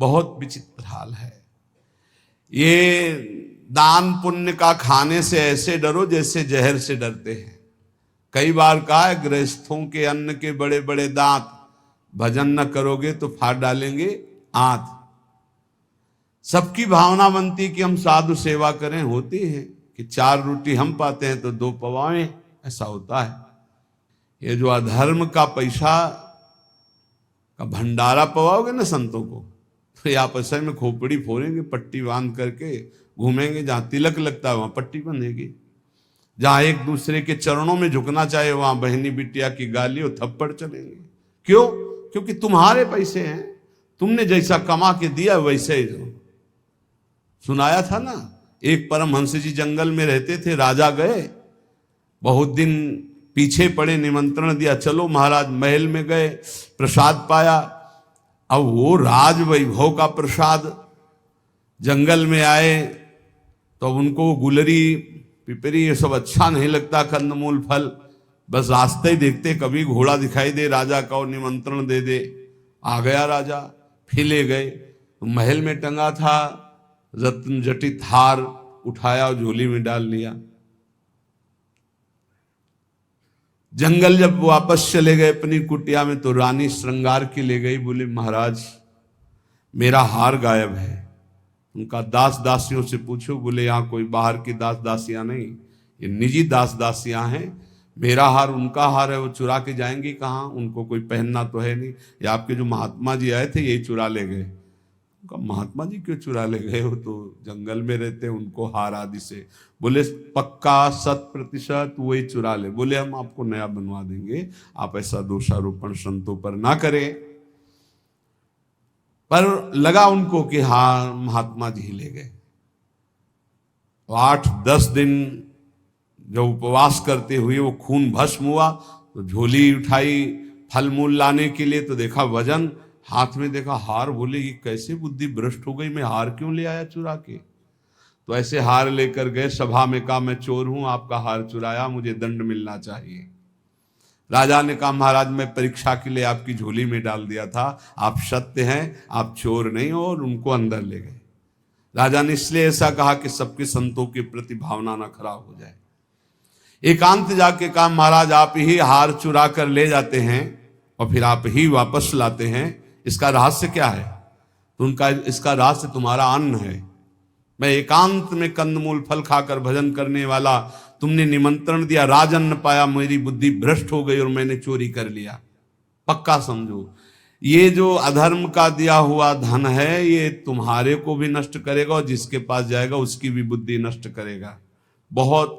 बहुत विचित्र हाल है। ये दान पुण्य का खाने से ऐसे डरो जैसे जहर से डरते हैं। कई बार कहा है, गृहस्थों के अन्न के बड़े बड़े दांत, भजन न करोगे तो फाड़ डालेंगे आंत। सबकी भावना बनती कि हम साधु सेवा करें, होती है कि 4 रोटी हम पाते हैं तो 2 पवाएं, ऐसा होता है। ये जो अधर्म का पैसा का भंडारा पवाओगे ना संतों को, तो ये आपस में खोपड़ी फोड़ेंगे, पट्टी बांध करके घूमेंगे। जहां तिलक लगता है वहां पट्टी बंधेगी, जहां एक दूसरे के चरणों में झुकना चाहे वहां बहनी बिटिया की गाली और थप्पड़ चलेंगे। क्यों? क्योंकि तुम्हारे पैसे हैं, तुमने जैसा कमा के दिया वैसे ही दो। सुनाया था ना, एक परमहंस जी जंगल में रहते थे, राजा गए, बहुत दिन पीछे पड़े, निमंत्रण दिया, चलो महाराज। महल में गए, प्रसाद पाया। अब वो राज वैभव का प्रसाद। जंगल में आए तो उनको गुलरी पिपरी ये सब अच्छा नहीं लगता, कंदमूल फल। बस रास्ते ही देखते कभी घोड़ा दिखाई दे राजा का और निमंत्रण दे दे। आ गया राजा, फिर ले गए। महल में टंगा था रत्न जटित हार, उठाया और झोली में डाल लिया। जंगल जब वापस चले गए अपनी कुटिया में तो रानी श्रृंगार की ले गई, बोले महाराज मेरा हार गायब है। उनका दास दासियों से पूछो, बोले यहाँ कोई बाहर की दास दासियां नहीं, ये निजी दास दासियां हैं। मेरा हार उनका हार है, वो चुरा के जाएंगी कहाँ? उनको कोई पहनना तो है नहीं। ये आपके जो महात्मा जी आए थे यही चुरा ले गए। उनका महात्मा जी क्यों चुरा ले गए? वो तो जंगल में रहते, उनको हार आदि से। बोले पक्का 100% वही चुरा ले। बोले हम आपको नया बनवा देंगे, आप ऐसा दोषारोपण संतों पर ना करें। पर लगा उनको कि हाँ महात्मा जी ले गए। 8-10 दिन जब उपवास करते हुए वो खून भस्म हुआ तो झोली उठाई फल मूल लाने के लिए, तो देखा वजन, हाथ में देखा हार। बोले ये कैसे बुद्धि भ्रष्ट हो गई, मैं हार क्यों ले आया चुरा के? तो ऐसे हार लेकर गए, सभा में कहा मैं चोर हूं, आपका हार चुराया, मुझे दंड मिलना चाहिए। राजा ने कहा महाराज मैं परीक्षा के लिए आपकी झोली में डाल दिया था, आप सत्य हैं, आप चोर नहीं हो, और उनको अंदर ले गए। राजा ने इसलिए ऐसा कहा कि सबके संतों के प्रति भावना ना खराब हो जाए। एकांत जाके कहा महाराज आप ही हार चुरा कर ले जाते हैं और फिर आप ही वापस लाते हैं, इसका रहस्य क्या है? तो उनका इसका रहस्य तुम्हारा अन्न है। मैं एकांत में कंदमूल फल खाकर भजन करने वाला, तुमने निमंत्रण दिया, राजन्न पाया, मेरी बुद्धि भ्रष्ट हो गई और मैंने चोरी कर लिया। पक्का समझो ये जो अधर्म का दिया हुआ धन है ये तुम्हारे को भी नष्ट करेगा और जिसके पास जाएगा उसकी भी बुद्धि नष्ट करेगा। बहुत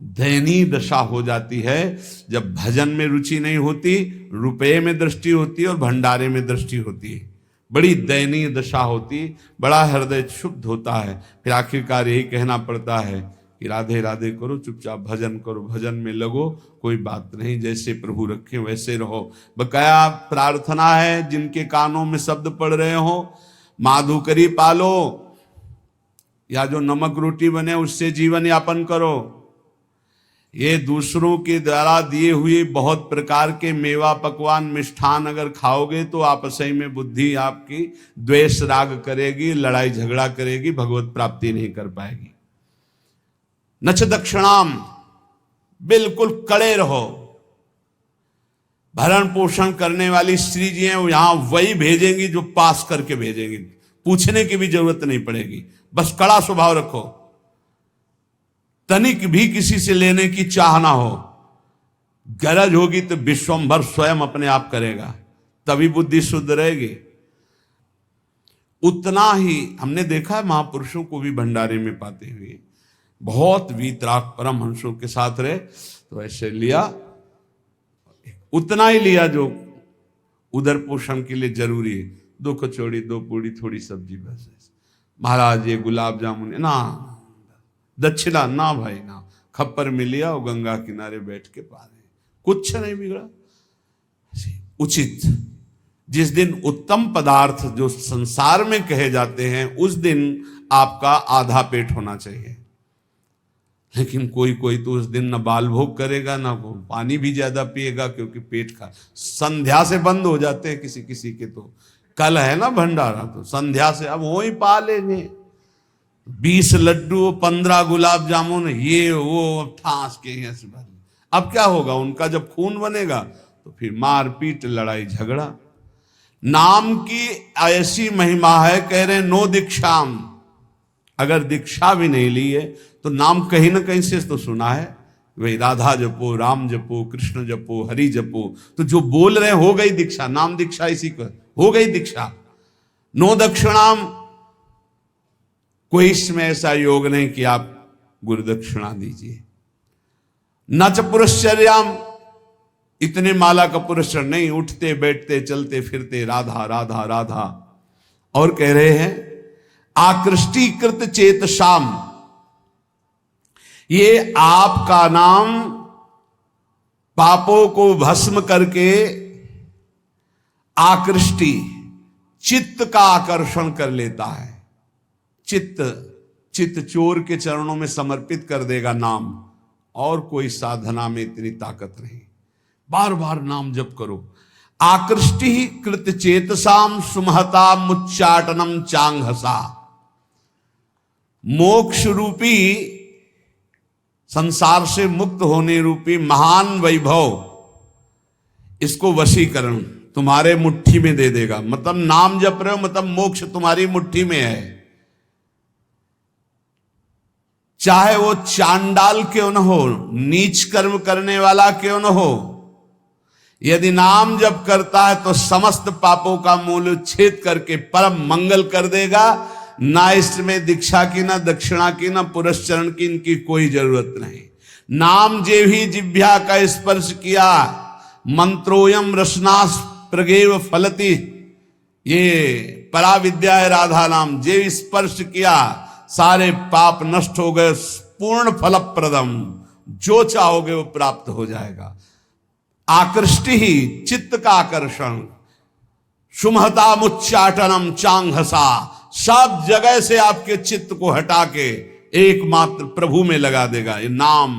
दयनीय दशा हो जाती है जब भजन में रुचि नहीं होती, रुपये में दृष्टि होती है और भंडारे में दृष्टि होती है। बड़ी दयनीय दशा होती, बड़ा हृदय क्षुब्ध होता है। फिर आखिरकार यही कहना पड़ता है कि राधे राधे करो, चुपचाप भजन करो, भजन में लगो, कोई बात नहीं, जैसे प्रभु रखे वैसे रहो। बकाया प्रार्थना है जिनके कानों में शब्द पड़ रहे हो, माधुकरी पालो या जो नमक रोटी बने उससे जीवन यापन करो। ये दूसरों के द्वारा दिए हुए बहुत प्रकार के मेवा पकवान मिष्ठान अगर खाओगे तो आपस में बुद्धि आपकी द्वेष राग करेगी, लड़ाई झगड़ा करेगी, भगवत प्राप्ति नहीं कर पाएगी। नच दक्षिणाम, बिल्कुल कड़े रहो। भरण पोषण करने वाली स्त्री जी हैं वो यहां वही भेजेंगी जो पास करके भेजेंगी, पूछने की भी जरूरत नहीं पड़ेगी। बस कड़ा स्वभाव रखो, तनिक भी किसी से लेने की चाह ना हो। गरज होगी तो विश्वंभर स्वयं अपने आप करेगा, तभी बुद्धि शुद्ध रहेगी। उतना ही हमने देखा महापुरुषों को भी भंडारे में पाते हुए, बहुत वीतराग परमहंसों के साथ रहे तो ऐसे लिया, उतना ही लिया जो उदर पोषण के लिए जरूरी है। 2 कचौड़ी 2 पूड़ी थोड़ी सब्जी, बस। महाराज ये गुलाब जामुन ना, दक्षिणा ना भाई ना, खप्पर में लिया और गंगा किनारे बैठ के पा रहे, कुछ नहीं बिगड़ा। उचित जिस दिन उत्तम पदार्थ जो संसार में कहे जाते हैं उस दिन आपका आधा पेट होना चाहिए। लेकिन कोई कोई तो उस दिन न बाल भोग करेगा ना वो पानी भी ज्यादा पिएगा, क्योंकि पेट का संध्या से बंद हो जाते हैं किसी किसी के, तो कल है ना भंडारा, तो संध्या से अब वही पा लेंगे। 20 लड्डू, 15 गुलाब जामुन, ये वो ठास के यहाँ से भर। अब क्या होगा उनका, जब खून बनेगा तो फिर मारपीट, लड़ाई झगड़ा। नाम की ऐसी महिमा है, कह रहे नो दीक्षाम, अगर दीक्षा भी नहीं ली है तो नाम कहीं ना कहीं से तो सुना है, वही राधा जपो, राम जपो, कृष्ण जपो, हरि जपो, तो जो बोल रहे हो गई दीक्षा, नाम दीक्षा इसी को हो गई दीक्षा। नो दक्षिणाम, कोई इसमें ऐसा योग नहीं कि आप गुरु दक्षिणा दीजिए। न च पुरश्चर्याम, इतने माला का पुरस्कार नहीं, उठते बैठते चलते फिरते राधा राधा राधा। और कह रहे हैं आकृष्टीकृत चेतसाम, ये आपका नाम पापों को भस्म करके आकृष्टि, चित्त का आकर्षण कर लेता है। चित्त चोर के चरणों में समर्पित कर देगा नाम, और कोई साधना में इतनी ताकत नहीं। बार बार नाम जप करो। आकृष्टि कृत चेतसाम सुमहता मुच्चाटनम चांगहसा, मोक्ष रूपी, संसार से मुक्त होने रूपी महान वैभव, इसको वशीकरण तुम्हारे मुट्ठी में दे देगा। मतलब नाम जप रहे हो, मतलब मोक्ष तुम्हारी मुट्ठी में है। चाहे वो चांडाल क्यों न हो, नीच कर्म करने वाला क्यों न हो, यदि नाम जप करता है तो समस्त पापों का मूल छेद करके परम मंगल कर देगा। ना इसमें दीक्षा की, ना दक्षिणा की, ना पुरस्चरण की, इनकी कोई जरूरत नहीं। नाम जे भी जिह्वा का स्पर्श किया, मंत्रोयम रसनास प्रगेव फलति, ये पराविद्या है राधा नाम, जे स्पर्श किया सारे पाप नष्ट हो गए, पूर्ण फलप्रदम, जो चाहोगे वो प्राप्त हो जाएगा। आकृष्टि ही चित्त का आकर्षण, सुमहता मुच्चाटनम चांगहसा, सब जगह से आपके चित्त को हटा के एकमात्र प्रभु में लगा देगा। ये नाम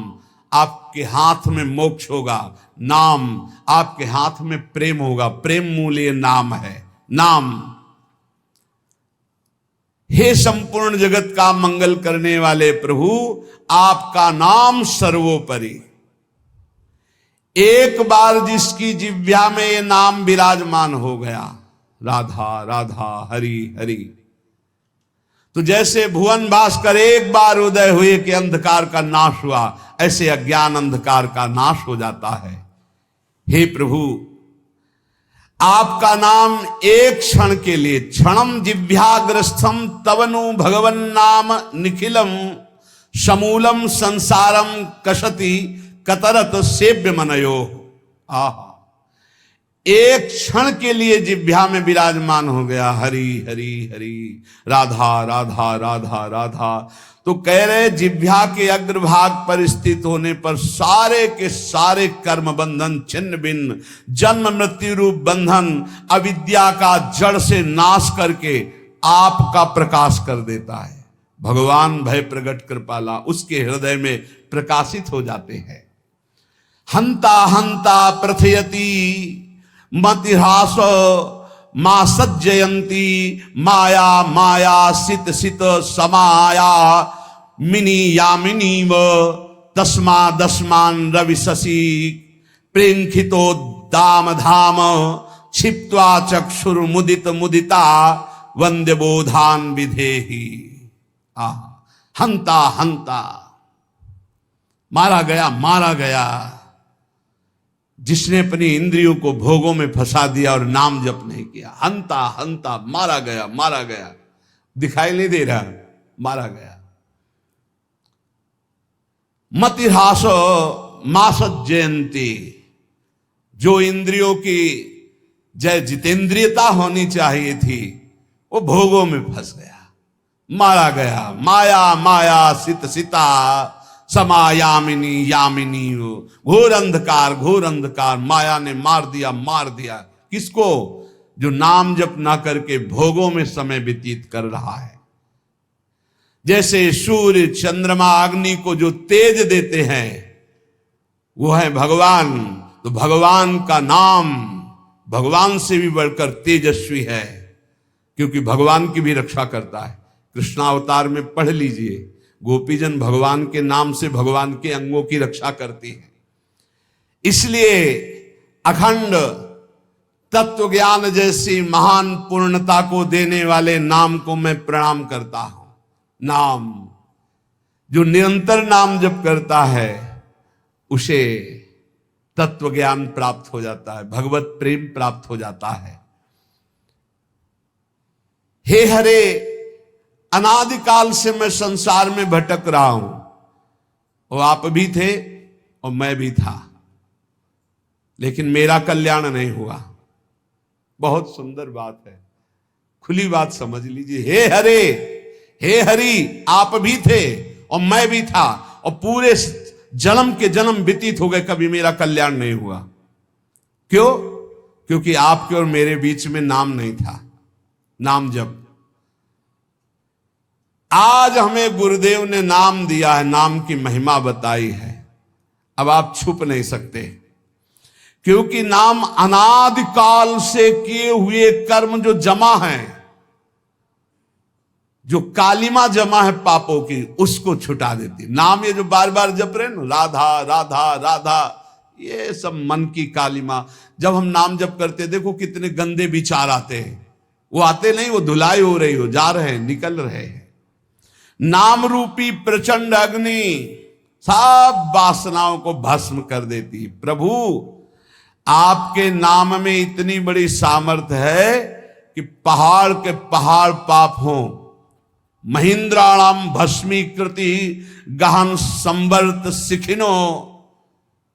आपके हाथ में मोक्ष होगा, नाम आपके हाथ में प्रेम होगा, प्रेम मूल ये नाम है। नाम, हे संपूर्ण जगत का मंगल करने वाले प्रभु, आपका नाम सर्वोपरि। एक बार जिसकी जिह्वा में ये नाम विराजमान हो गया, राधा राधा हरि हरि, तो जैसे भुवन भास्कर एक बार उदय हुए कि अंधकार का नाश हुआ, ऐसे अज्ञान अंधकार का नाश हो जाता है। हे प्रभु, आपका नाम एक क्षण के लिए, क्षणम जिह्वाग्रस्थम तवनु भगवन नाम निखिलम समूलम संसारम कशति कतरत सेव्य मनयो। आहा, एक क्षण के लिए जिह्वा में विराजमान हो गया हरि हरि हरि, राधा राधा राधा राधा। तो कह रहे जिह्वा के अग्रभाग पर स्थित होने पर सारे के सारे कर्म बंधन छिन्न भिन्न, जन्म मृत्यु रूप बंधन, अविद्या का जड़ से नाश करके आपका प्रकाश कर देता है। भगवान भय प्रगट कृपाला उसके हृदय में प्रकाशित हो जाते हैं। हंता हंता प्रथयति मतिहास मां सज्जयंती, माया माया सित सित समाया मिनी यामिनीव, तस्मा दस्मान रवि शशि प्रेंखितो दाम धाम, क्षिप्त्वा चक्षुर मुदित मुदिता वंद्य बोधान विधेहि। हंता हंता, मारा गया मारा गया, जिसने अपनी इंद्रियों को भोगों में फंसा दिया और नाम जप नहीं किया। हंता हंता, मारा गया मारा गया, दिखाई नहीं दे रहा, मारा गया। मतिहास मासत जयंती, जो इंद्रियों की जय जितेंद्रियता होनी चाहिए थी वो भोगों में फंस गया, मारा गया। माया माया सित सिता समायामिनी यामिनी, घोर अंधकार माया ने मार दिया। किसको? जो नाम जप ना करके भोगों में समय व्यतीत कर रहा है। जैसे सूर्य चंद्रमा अग्नि को जो तेज देते हैं वो है भगवान, तो भगवान का नाम भगवान से भी बढ़कर तेजस्वी है। क्योंकि भगवान की भी रक्षा करता है। कृष्णावतार में पढ़ लीजिए, गोपीजन भगवान के नाम से भगवान के अंगों की रक्षा करती है। इसलिए अखंड तत्व ज्ञान जैसी महान पूर्णता को देने वाले नाम को मैं प्रणाम करता हूं। नाम, जो निरंतर नाम जप करता है उसे तत्व ज्ञान प्राप्त हो जाता है, भगवत प्रेम प्राप्त हो जाता है। हे हरे, अनादिकाल से मैं संसार में भटक रहा हूं, वो आप भी थे और मैं भी था, लेकिन मेरा कल्याण नहीं हुआ। बहुत सुंदर बात है, खुली बात समझ लीजिए। हे हरे, हे हरि, आप भी थे और मैं भी था, और पूरे जन्म के जन्म व्यतीत हो गए, कभी मेरा कल्याण नहीं हुआ। क्यों? क्योंकि आपके और मेरे बीच में नाम नहीं था, नाम जप। आज हमें गुरुदेव ने नाम दिया है, नाम की महिमा बताई है, अब आप छुप नहीं सकते, क्योंकि नाम अनादिकाल से किए हुए कर्म जो जमा है, जो कालिमा जमा है पापों की, उसको छुटा देती। नाम ये जो बार बार जप रहे ना, राधा राधा राधा, ये सब मन की कालिमा। जब हम नाम जप करते, देखो कितने गंदे विचार आते हैं, वो आते नहीं, वो धुलाई हो रही हो, जा रहे हैं, निकल रहे हैं। नाम रूपी प्रचंड अग्नि सब वासनाओं को भस्म कर देती है। प्रभु, आपके नाम में इतनी बड़ी सामर्थ्य है कि पहाड़ के पहाड़ पाप हों, महिंद्राणाम भस्मीकृति गहन संवर्त सिखिनो,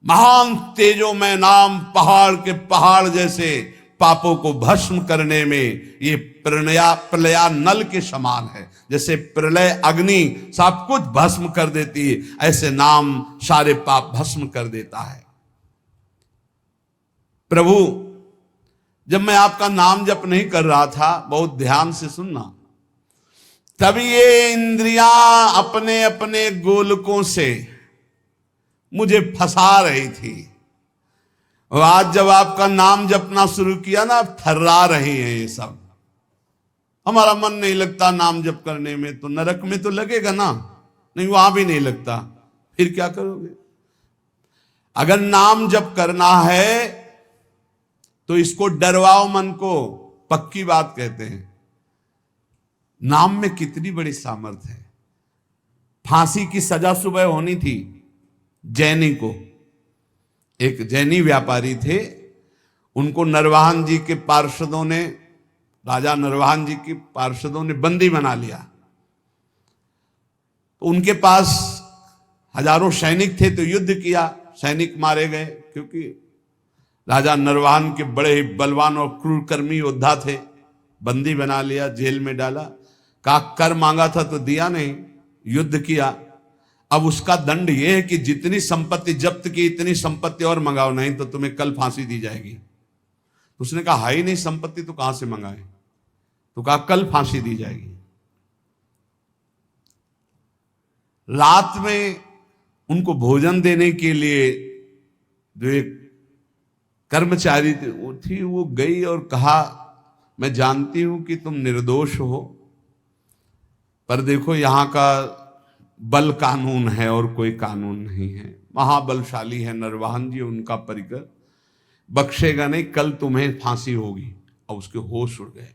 महान तेजो में नाम पहाड़ के पहाड़ जैसे पापों को भस्म करने में ये प्रलया नल के समान है। जैसे प्रलय अग्नि सब कुछ भस्म कर देती है, ऐसे नाम सारे पाप भस्म कर देता है। प्रभु, जब मैं आपका नाम जप नहीं कर रहा था, बहुत ध्यान से सुनना, तभी ये इंद्रियां अपने अपने गोलकों से मुझे फंसा रही थी। और आज जब आपका नाम जपना शुरू किया ना, अब थर्रा रही है ये सब। हमारा मन नहीं लगता नाम जप करने में, तो नरक में तो लगेगा ना, नहीं वहां भी नहीं लगता, फिर क्या करोगे? अगर नाम जप करना है तो इसको डरवाओ मन को, पक्की बात कहते हैं। नाम में कितनी बड़ी सामर्थ्य है। फांसी की सजा सुबह होनी थी जैनी को। एक जैनी व्यापारी थे, उनको नरवाहन जी के पार्षदों ने, राजा नरवाहन जी के पार्षदों ने बंदी बना लिया। तो उनके पास हजारों सैनिक थे, तो युद्ध किया, सैनिक मारे गए, क्योंकि राजा नरवाहन के बड़े ही बलवान और क्रूरकर्मी योद्धा थे। बंदी बना लिया, जेल में डाला, कहा कर मांगा था तो दिया नहीं, युद्ध किया। अब उसका दंड यह है कि जितनी संपत्ति जब्त की, इतनी संपत्ति और मंगाओ, नहीं तो तुम्हें कल फांसी दी जाएगी। उसने कहा हाई नहीं संपत्ति, तो कहां से मंगाए? तो कहा कल फांसी दी जाएगी। रात में उनको भोजन देने के लिए जो एक कर्मचारी थी, वो गई और कहा मैं जानती हूं कि तुम निर्दोष हो, पर देखो यहां का बल कानून है और कोई कानून नहीं है। महाबलशाली है नरवाहन जी, उनका परिकर, बख्शेगा नहीं, कल तुम्हें फांसी होगी। और उसके होश उड़ गए।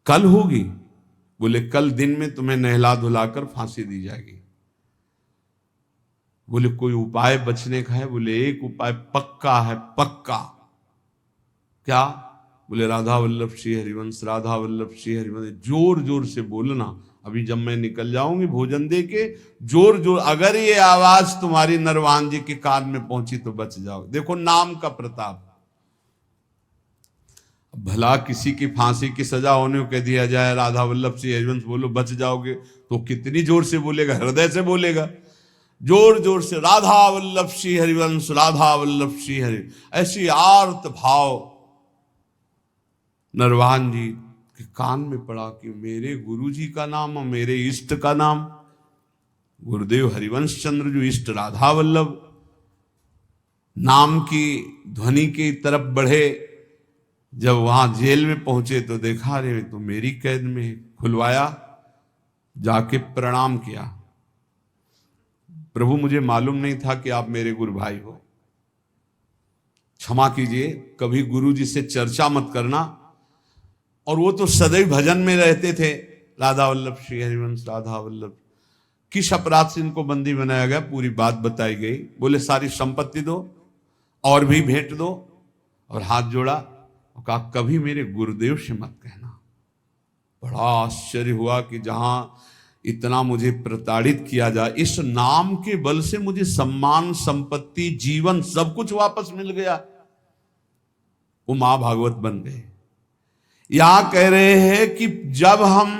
कल होगी? बोले कल दिन में तुम्हें नहला धुलाकर फांसी दी जाएगी। बोले कोई उपाय बचने का है? बोले एक उपाय पक्का है, पक्का। क्या? बोले राधा वल्लभ श्री हरिवंश, राधा वल्लभ श्री हरिवंश। जोर जोर से बोलना, अभी जब मैं निकल जाऊंगी भोजन दे के, जोर जोर, अगर ये आवाज तुम्हारी नरवाहन जी के कान में पहुंची तो बच जाओ। देखो नाम का प्रताप। भला किसी की फांसी की सजा होने को कह दिया जाए राधा वल्लभ श्री हरिवंश बोलो बच जाओगे, तो कितनी जोर से बोलेगा? हृदय से बोलेगा, जोर जोर से, राधा वल्लभ श्री हरिवंश, राधा वल्लभ श्री हरि। ऐसी आर्त भाव नरवाहन जी के कान में पड़ा कि मेरे गुरु जी का नाम और मेरे इष्ट का नाम, गुरुदेव हरिवंश चंद्र जो इष्ट राधा वल्लभ, नाम की ध्वनि की तरफ बढ़े जब वहां जेल में पहुंचे तो देखा, अरे तो मेरी कैद में। खुलवाया, जाके प्रणाम किया, प्रभु मुझे मालूम नहीं था कि आप मेरे गुरु भाई हो, क्षमा कीजिए, कभी गुरु जी से चर्चा मत करना। और वो तो सदैव भजन में रहते थे, राधा वल्लभ श्री हरिवंश राधा वल्लभ। किस अपराध से इनको बंदी बनाया गया, पूरी बात बताई गई। बोले सारी संपत्ति दो और भी भेंट दो, और हाथ जोड़ा और कहा कभी मेरे गुरुदेव से मत कहना। बड़ा आश्चर्य हुआ कि जहां इतना मुझे प्रताड़ित किया जाए, इस नाम के बल से मुझे सम्मान, संपत्ति, जीवन सब कुछ वापस मिल गया। वो मां भागवत बन गए। यहां कह रहे हैं कि जब हम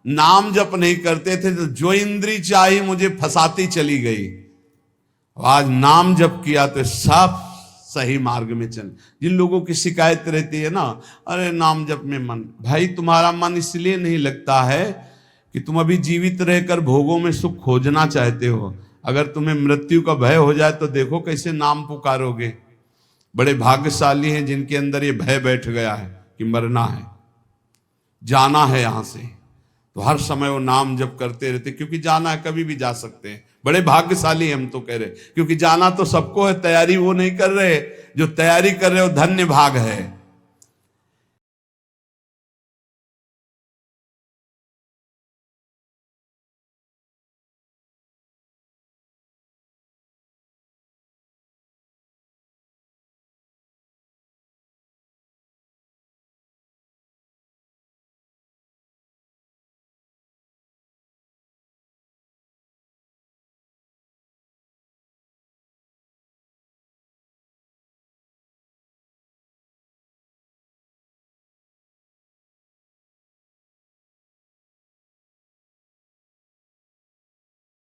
नाम जप नहीं करते थे तो जो इंद्री चाही मुझे फंसाती चली गई, आज नाम जप किया तो सब सही मार्ग में चल। जिन लोगों की शिकायत रहती है ना, अरे नाम जप में मन, भाई तुम्हारा मन इसलिए नहीं लगता है कि तुम अभी जीवित रहकर भोगों में सुख खोजना चाहते हो। अगर तुम्हें मृत्यु का भय हो जाए तो देखो कैसे नाम पुकारोगे। बड़े भाग्यशाली हैं जिनके अंदर ये भय बैठ गया है कि मरना है, जाना है यहां से, तो हर समय वो नाम जप करते रहते, क्योंकि जाना है, कभी भी जा सकते हैं। बड़े भाग्यशाली हम तो कह रहे, क्योंकि जाना तो सबको है, तैयारी वो नहीं कर रहे। जो तैयारी कर रहे हो धन्य भाग है।